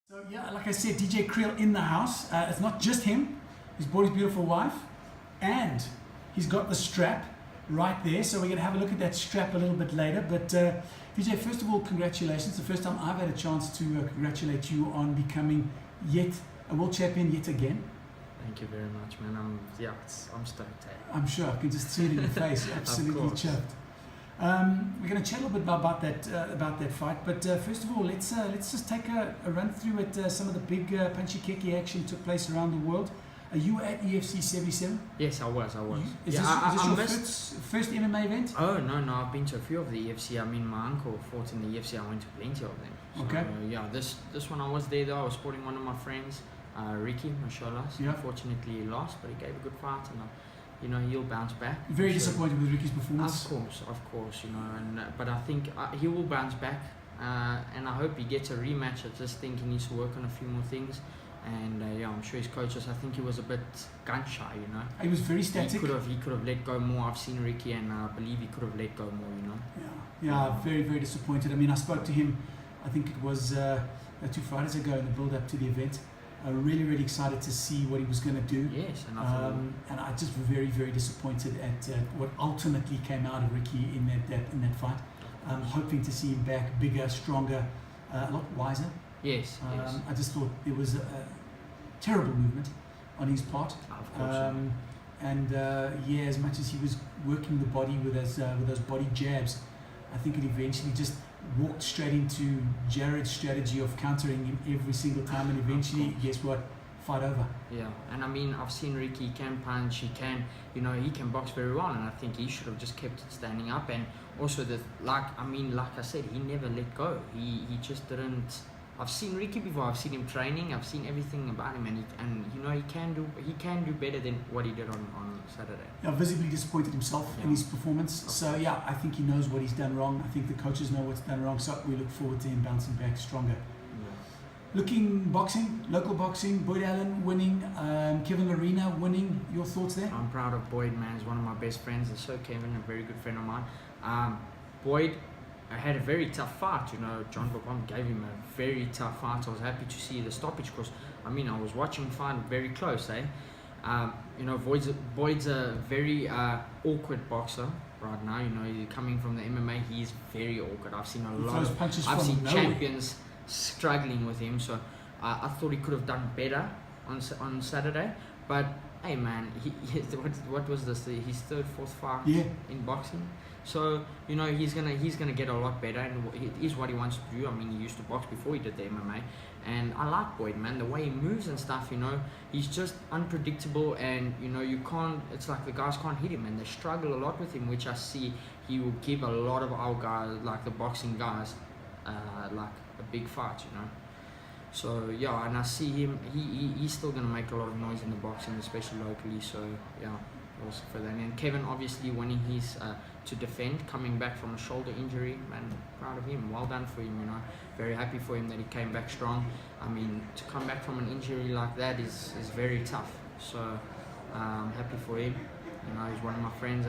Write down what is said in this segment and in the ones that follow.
So yeah, like I said, Deejay Kriel in the house. It's not just him. He's brought his beautiful wife, and he's got the strap right there. So we're going to have a look at that strap a little bit later. But Deejay, first of all, congratulations. The first time I've had a chance to congratulate you on becoming yet a world champion yet again. Thank you very much, man. I'm stoked. I'm sure I can just see it in your face. You're absolutely chuffed. We're going to chat a little bit about that fight, but first of all, let's just take a run through at some of the big punchy kicky action took place around the world. Are you at UFC 77? Yes, I was. Is this your first MMA event? Oh no, I've been to a few of the UFC. I mean, my uncle fought in the UFC. I went to plenty of them. So, okay. Yeah, this one I was there though. I was supporting one of my friends, Ricky, mashallah. Yeah. Unfortunately, he lost, but he gave a good fight, and he'll bounce back. Very disappointed with Ricky's performance. Of course, but I think he will bounce back, and I hope he gets a rematch. I just think he needs to work on a few more things, and I'm sure his coaches. I think he was a bit gun shy, He was very static. He could have let go more. I've seen Ricky, and I believe he could have let go more. Yeah, very, very disappointed. I mean, I spoke to him. I think it was 2 Fridays ago in the build-up to the event. Really, really excited to see what he was going to do. Yes, and I just very, very disappointed at what ultimately came out of Ricky in that fight. Hoping to see him back bigger, stronger, a lot wiser. Yes. I just thought it was a terrible movement on his part. Of course. As much as he was working the body with those body jabs, I think it eventually just walked straight into Jared's strategy of countering him every single time, and eventually, guess what? Fight over. Yeah, and I mean, I've seen Ricky, he can punch, he can box very well, and I think he should have just kept it standing up. And also like I said, he never let go. He just didn't. I've seen Ricky before. I've seen him training. I've seen everything about him, and he can do better than what he did on Saturday. Yeah, visibly disappointed himself in his performance. So yeah, I think he knows what he's done wrong. I think the coaches know what's done wrong. So we look forward to him bouncing back stronger. Yeah. Looking boxing, local boxing, Boyd Allen winning, Kevin Arena winning. Your thoughts there? I'm proud of Boyd, man. He's one of my best friends, and so Kevin, a very good friend of mine. Boyd, I had a very tough fight, John Bocom gave him a very tough fight. I was happy to see the stoppage because, I was watching the fight very close, Boyd's a very awkward boxer right now, coming from the MMA, he's very awkward. I've seen I've seen champions struggling with him, so I thought he could have done better on Saturday, but hey man, what was this? His third, fourth fight in boxing. So he's gonna get a lot better, and it is what he wants to do. He used to box before he did the MMA, and I like Boyd, man. The way he moves and stuff, he's just unpredictable, and you can't. It's like the guys can't hit him, and they struggle a lot with him, which I see he will give a lot of our guys, like the boxing guys, like a big fight, So yeah, and I see him. He's still gonna make a lot of noise in the boxing, especially locally. So yeah, also for that. And Kevin obviously winning his to defend, coming back from a shoulder injury, man, proud of him. Well done for him. Very happy for him that he came back strong. To come back from an injury like that is very tough. So I'm happy for him. He's one of my friends,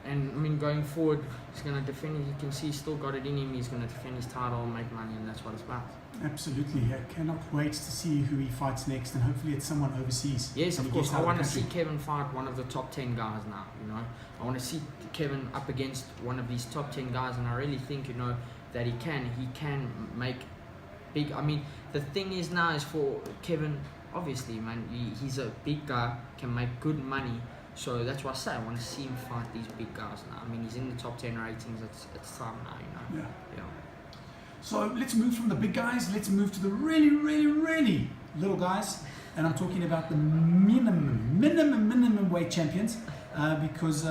and going forward, he's going to defend it. You can see he's still got it in him. He's going to defend his title and make money, and that's what it's about. Absolutely. I cannot wait to see who he fights next, and hopefully it's someone overseas. Yes, of course. I want to see Kevin fight one of the top 10 guys now, I want to see Kevin up against one of these top 10 guys, and I really think, that he can make big. The thing is now is for Kevin, obviously, man, he's a big guy, can make good money. So that's why I say I want to see him fight these big guys now. He's in the top 10 ratings. It's time now, Yeah. So let's move from the big guys. Let's move to the really, really, really little guys. And I'm talking about the minimum weight champions. Because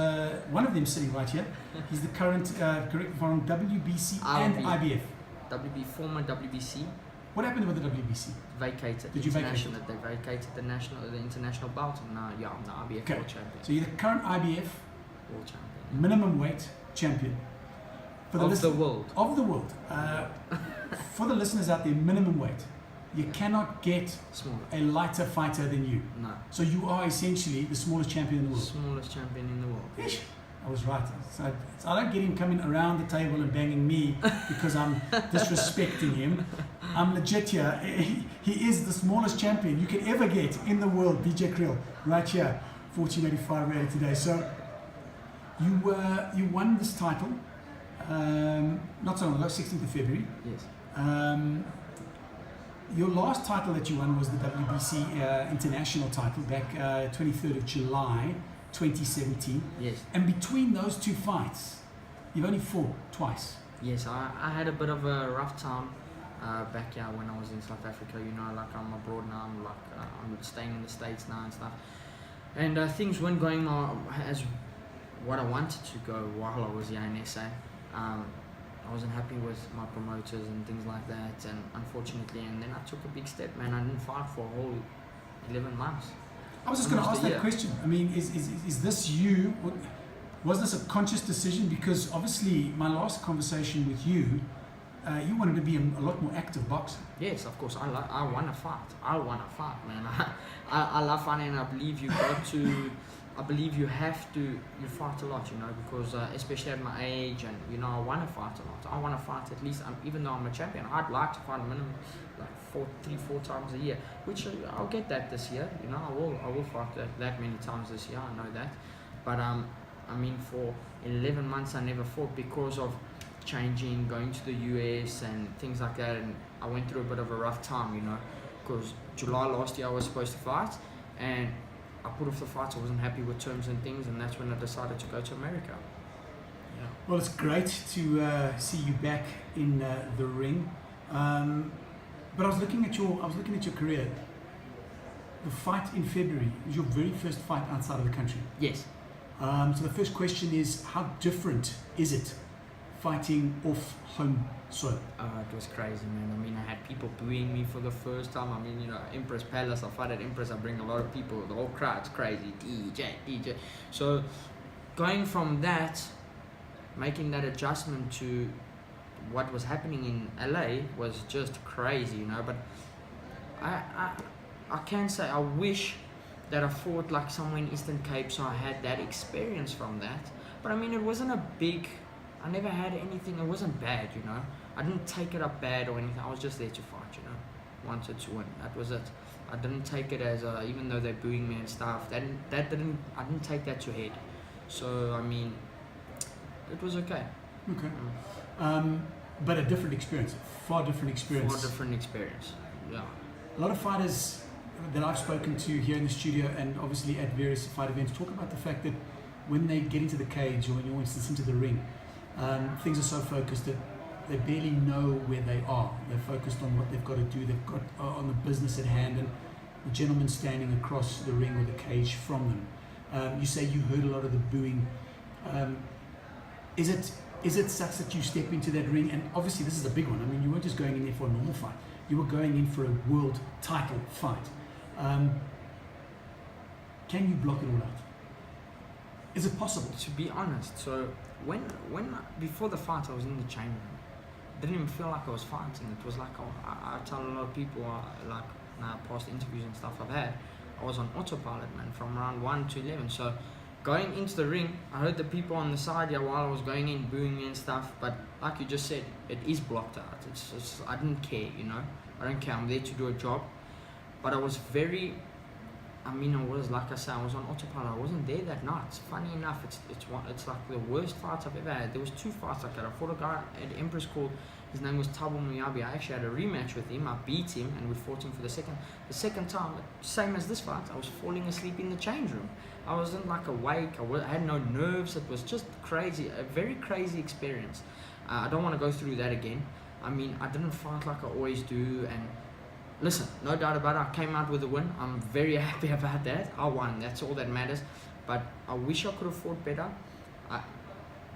one of them sitting right here, he's the current from WBC and IBF. Former WBC. What happened with the WBC? Vacated. Did you vacate it? They vacated the international belt, and now I'm the IBF world champion. So you're the current IBF world champion, minimum weight champion of the world. Of the world. For the listeners out there, minimum weight. You cannot get a lighter fighter than you. No. So you are essentially the smallest champion in the world. Smallest champion in the world. Ish. I was right. So I don't get him coming around the table and banging me because I'm disrespecting him. I'm legit here. He is the smallest champion you can ever get in the world, Deejay Kriel, right here, 1485 rated today. So you won this title not so long ago, 16th of February. Yes. Your last title that you won was the WBC international title back 23rd of July 2017. Yes. And between those two fights, you've only fought twice. Yes, I had a bit of a rough time back here when I was in South Africa. You know, like I'm abroad now, I'm staying in the States now and stuff. And things weren't going as what I wanted to go while I was here in SA. I wasn't happy with my promoters and things like that, and unfortunately, and then I took a big step, man. I didn't fight for a whole 11 months. I was just going to ask that question. I mean, is this you? Was this a conscious decision? Because obviously, my last conversation with you, you wanted to be a lot more active boxer. Yes, of course. I want to fight. I want to fight, man. I love fighting, and I believe you have to fight a lot, you know, because especially at my age, and you know, I want to fight a lot. I want to fight at least, even though I'm a champion, I'd like to fight a minimum like 3-4 times a year, which I'll get that this year. You know, I will fight that many times this year. I know that, but I mean, for 11 months I never fought because of changing, going to the US and things like that, and I went through a bit of a rough time, you know, because July last year I was supposed to fight, and I put off the fights. I wasn't happy with terms and things, and that's when I decided to go to America. Yeah. Well, it's great to see you back in the ring. But I was looking at your career. The fight in February was your very first fight outside of the country. Yes. So the first question is, how different is it fighting off home soil? It was crazy, man. I mean, I had people booing me for the first time. I mean, you know, Empress Palace, I fight at Empress, I bring a lot of people, the whole crowd's crazy, DJ. So going from that, making that adjustment to what was happening in LA was just crazy, you know. But I can say I wish that I fought like somewhere in Eastern Cape, so I had that experience from that. But I mean, it wasn't I never had anything, it wasn't bad, you know. I didn't take it up bad or anything, I was just there to fight, you know. Wanted to win, that was it. I didn't take it as even though they're booing me and stuff, I didn't take that to head. So, I mean, it was okay. Okay. But a different experience, far different experience. Far different experience, yeah. A lot of fighters that I've spoken to here in the studio and obviously at various fight events talk about the fact that when they get into the cage, or in your instance into the ring, things are so focused that they barely know where they are. They're focused on what they've got to do. They've got on the business at hand, and the gentleman standing across the ring or the cage from them. You say you heard a lot of the booing. Is it such that you step into that ring, and obviously this is a big one. I mean, you weren't just going in there for a normal fight. You were going in for a world title fight. Can you block it all out? Is it possible? To be honest, so when before the fight I was in the chamber, it didn't even feel like I was fighting. It was like I tell a lot of people, like past interviews and stuff I've had, I was on autopilot, man, from round 1 to 11. So going into the ring, I heard the people on the side here while I was going in booing me and stuff, but like you just said, it is blocked out. It's I didn't care, you know. I don't care, I'm there to do a job. But I was like I said, I was on autopilot. I wasn't there that night. It's funny enough, it's like the worst fights I've ever had. There was 2 fights like that. I fought a guy at Empress called, his name was Thabo Muyabi. I actually had a rematch with him. I beat him and we fought him for the second time. Same as this fight, I was falling asleep in the change room. I wasn't like awake. I had no nerves. It was just crazy, a very crazy experience. I don't want to go through that again. I mean, I didn't fight like I always do, and listen, no doubt about it, I came out with a win. I'm very happy about that. I won, that's all that matters. But I wish I could have fought better.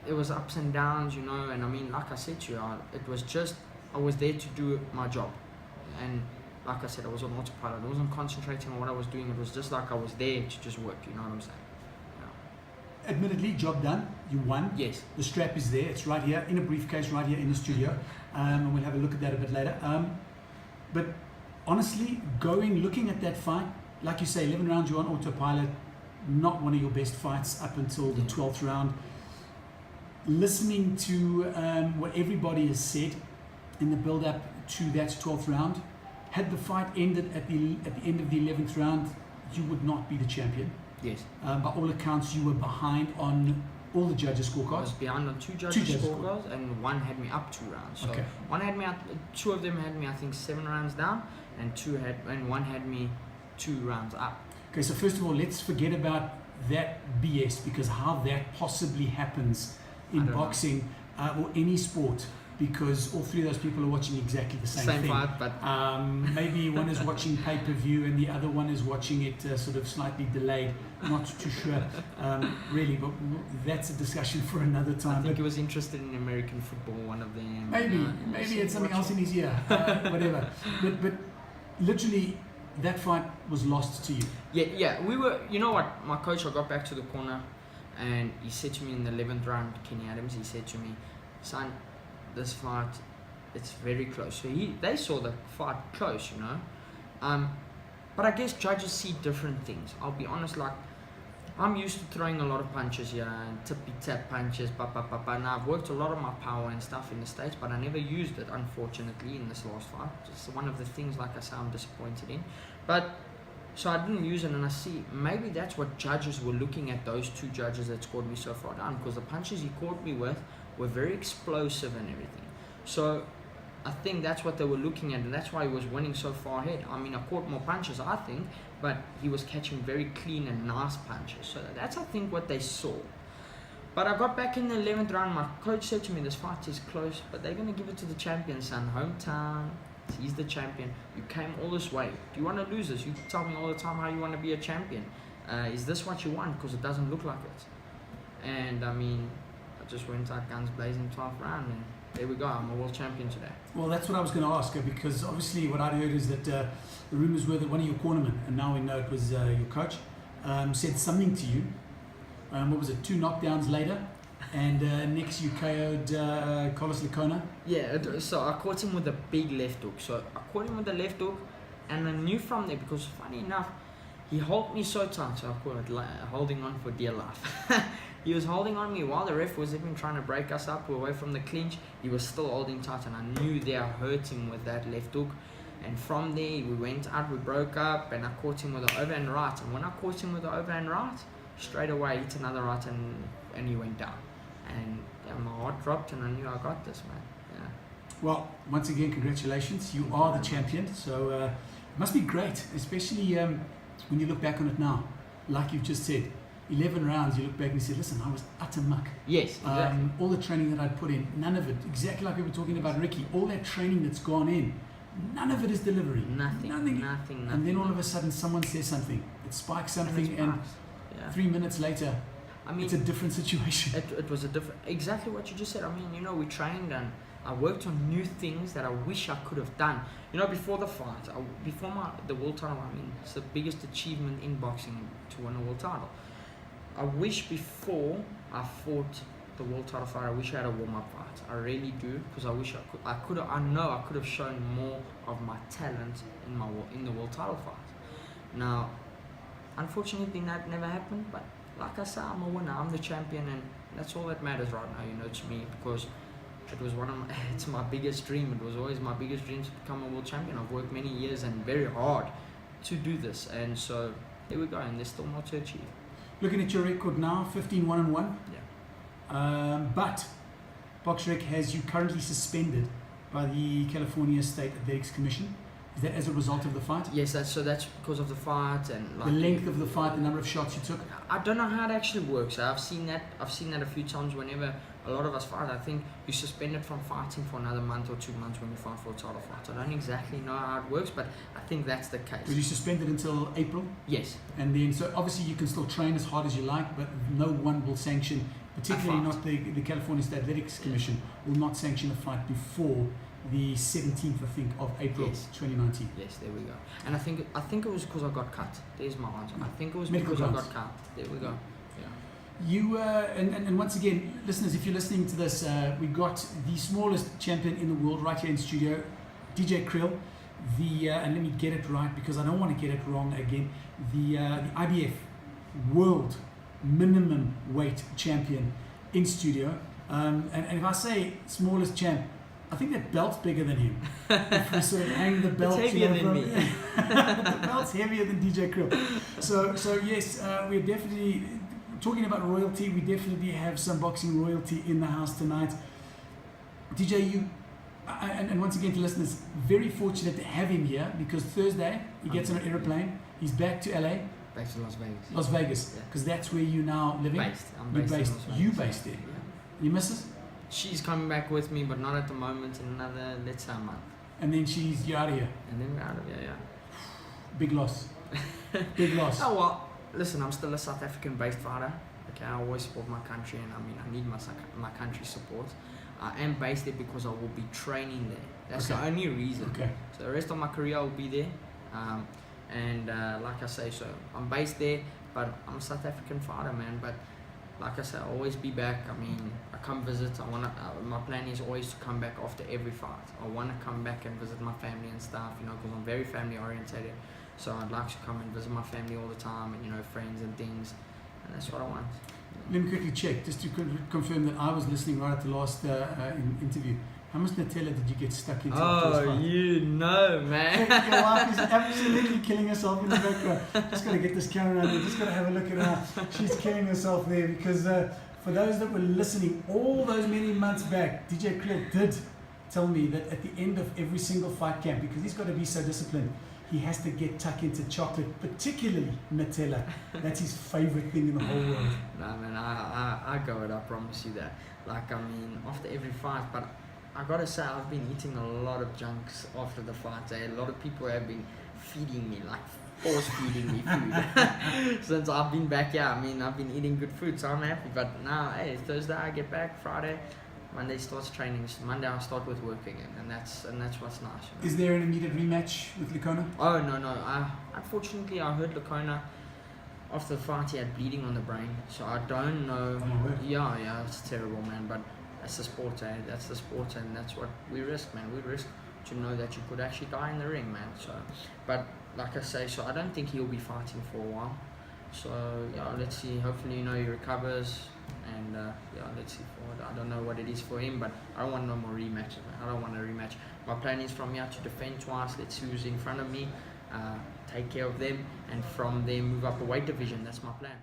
It was ups and downs, you know, and I mean, like I said to you, it was just, I was there to do my job. And like I said, I was on autopilot. I wasn't concentrating on what I was doing. It was just like I was there to just work, you know what I'm saying? Yeah. Admittedly, job done, you won. Yes. The strap is there, it's right here, in a briefcase, right here in the studio. And we'll have a look at that a bit later. But honestly, looking at that fight, like you say, 11 rounds, you're on autopilot, not one of your best fights up until the 12th round. Listening to what everybody has said in the build-up to that 12th round. Had the fight ended at the end of the 11th round, you would not be the champion. Yes. By all accounts, you were behind on all the judges' I scorecards. was behind on two judges' scorecards, and one had me up 2 rounds. So one had me up, 2 of them had me, I think, 7 rounds down, and one had me 2 rounds up. Okay, so first of all, let's forget about that BS, because how that possibly happens in boxing or any sport, because all 3 of those people are watching exactly the same thing. Fight, but maybe one is watching pay-per-view and the other one is watching it sort of slightly delayed. Not too sure, really, but that's a discussion for another time. I think he was interested in American football, one of them. Maybe it's something else in his ear, whatever. But literally, that fight was lost to you. Yeah, we were, you know what, my coach, I got back to the corner and he said to me in the 11th round, Kenny Adams, he said to me, son, this fight, it's very close. So they saw the fight close, you know. But I guess judges see different things. I'll be honest, like, I'm used to throwing a lot of punches here and tippy-tap punches, Now, I've worked a lot of my power and stuff in the States, but I never used it, unfortunately, in this last fight. Just one of the things, like I say, I'm disappointed in. But, so I didn't use it, and I see, maybe that's what judges were looking at, those 2 judges that scored me so far down, because the punches he caught me with were very explosive and everything. So, I think that's what they were looking at, and that's why he was winning so far ahead. I mean, I caught more punches, I think, but he was catching very clean and nice punches. So that's, I think, what they saw. But I got back in the 11th round. My coach said to me, this fight is close, but they're going to give it to the champion, son. Hometown, he's the champion. You came all this way. Do you want to lose this? You tell me all the time how you want to be a champion. Is this what you want? Because it doesn't look like it. And, I mean, I just went out guns blazing 12th round, and there we go, I'm a world champion today. Well, that's what I was going to ask, because obviously what I'd heard is that the rumours were that one of your cornermen, and now we know it was your coach, said something to you. What was it, 2 knockdowns later, and next you KO'd Carlos Licona? Yeah, so I caught him with a big left hook. So I caught him with the left hook, and I knew from there, because funny enough, he held me so tight, so I call it holding on for dear life. He was holding on me while the ref was even trying to break us up away from the clinch. He was still holding tight, and I knew that I hurt him with that left hook. And from there, we went out, we broke up, and I caught him with the overhand right. And when I caught him with the overhand right, straight away hit another right, and he went down. And my heart dropped, and I knew I got this, man. Yeah. Well, once again, congratulations. You are the champion. So it must be great, especially when you look back on it now. Like you've just said, 11 rounds, you look back and you say, listen, I was utter muck. Yes, exactly. All the training that I'd put in, none of it, exactly like we were talking about Ricky, all that training that's gone in, none of it is delivery. Nothing. And then all of a sudden someone says something, it spikes something, and 3 minutes later, I mean, it's a different situation. It was a different, exactly what you just said. I mean, you know, we trained and I worked on new things that I wish I could have done. You know, before the fight, before the world title, I mean, it's the biggest achievement in boxing to win a world title. I wish before I fought the world title fight, I wish I had a warm-up fight. I really do, because I wish I know I could have shown more of my talent in the world title fight. Now, unfortunately, that never happened, but like I said, I'm a winner, I'm the champion, and that's all that matters right now, you know, to me, because it was it's my biggest dream. It was always my biggest dream to become a world champion. I've worked many years and very hard to do this, and so here we go, and there's still more to achieve. Looking at your record now, 15-1-1. Yeah. But BoxRec has you currently suspended by the California State Athletics Commission. Is that as a result of the fight? Yes, that's because of the fight and the length of the fight, the number of shots you took. I don't know how it actually works. I've seen that a few times. Whenever a lot of us fight, I think you're suspended from fighting for another month or 2 months when you fight for a title fight. I don't exactly know how it works, but I think that's the case. Were you suspended until April? Yes. And then, so obviously you can still train as hard as you like, but no one will sanction, particularly not the California State Athletics Commission, will not sanction a fight before the 17th, I think, of April 2019. Yes, there we go. And I think it was because I got cut. There's my answer. I think it was Medical because grounds. I got cut. There we go. Yeah. You and once again, listeners, if you're listening to this, we got the smallest champion in the world right here in studio, Deejay Kriel. And let me get it right because I don't want to get it wrong again. The IBF World Minimum Weight Champion in studio. And if I say smallest champ, I think that belt's bigger than him. If we sort of hang the belt, it's heavier than me. The belt's heavier than Deejay Kriel. So yes, we're definitely talking about royalty. We definitely have some boxing royalty in the house tonight. DJ, and once again to listeners, very fortunate to have him here because Thursday he gets on an aeroplane. He's back to LA. Back to Las Vegas. Las Vegas, because that's where you're now living. I'm You're based. You based there. Yeah. Your missus? She's coming back with me, but not at the moment. In another, let's say, a month. And then you're out of here. And then we're out of here. Yeah. Big loss. Big loss. Oh well, listen, I'm still a South African-based fighter. Okay, I always support my country, and I mean, I need my country's support. I am based there because I will be training there. That's the only reason. Okay. So the rest of my career I will be there. And like I say, so I'm based there, but I'm a South African fighter, man. But like I say, I'll always be back. I mean, I come visit. My plan is always to come back after every fight. I want to come back and visit my family and stuff, you know, because I'm very family orientated. So I'd like to come and visit my family all the time, and you know, friends and things, and that's what I want. Let me quickly check, just to confirm that I was listening right at the last interview. How much Nutella did you get stuck into? Oh, you know, man. Your wife is absolutely killing herself in the background. Just got to get this camera on. Just got to have a look at her. She's killing herself there because for those that were listening all those many months back, Deejay Kriel did tell me that at the end of every single fight camp, because he's got to be so disciplined, he has to get tucked into chocolate, particularly Nutella. That's his favorite thing in the whole world. Nah, man, I go it. I promise you that. Like, I mean, after every fight, but I gotta say, I've been eating a lot of junks after the fights. A lot of people have been feeding me, like force feeding me food. Since I've been back, yeah, I mean, I've been eating good food, so I'm happy. But now, hey, Thursday I get back, Friday, Monday starts training. Monday I start with work again, and that's what's nice. You know? Is there an immediate rematch with Licona? Oh no. Unfortunately, I heard Licona after the fight he had bleeding on the brain, so I don't know. Oh my word. Yeah, it's terrible, man. But that's the sport, eh? That's the sport, and that's what we risk, man. We risk to know that you could actually die in the ring, man. So, but like I say, so I don't think he'll be fighting for a while. So yeah, let's see. Hopefully, you know, he recovers, and yeah, let's see forward. I don't know what it is for him, but I don't want no more rematches, man. I don't want a rematch. My plan is from here to defend twice. Let's see who's in front of me, take care of them, and from there move up the weight division. That's my plan.